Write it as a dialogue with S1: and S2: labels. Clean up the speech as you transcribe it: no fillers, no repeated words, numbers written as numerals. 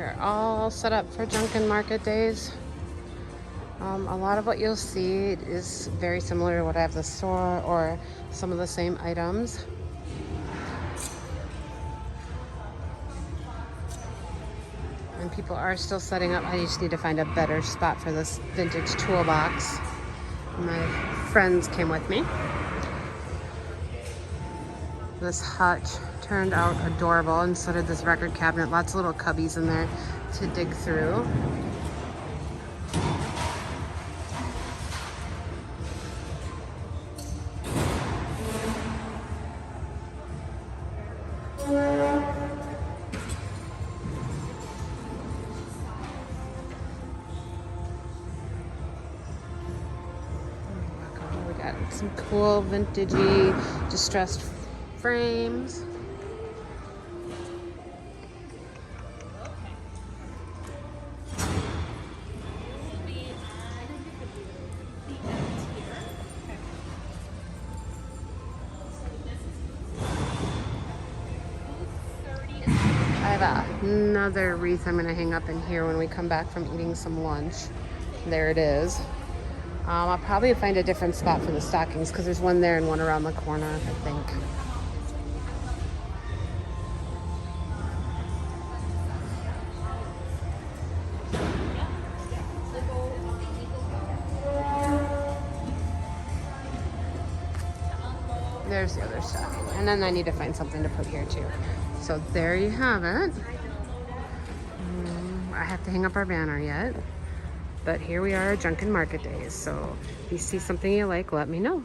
S1: We're all set up for Junkin Market Days. A lot of what you'll see is very similar to what I have at the store, or some of the same items. And people are still setting up. I just need to find a better spot for this vintage toolbox. My friends came with me. This hutch turned out adorable, and so did this record cabinet. Lots of little cubbies in there to dig through. We got some cool vintagey distressed frames. I have another wreath I'm going to hang up in here when we come back from eating some lunch. There it is. I'll probably find a different spot for the stockings because there's one there and one around the corner, I think. There's the other stocking. And then I need to find something to put here too. So there you have it. I have to hang up our banner yet. But here we are at Junkin Market Days. So if you see something you like, let me know.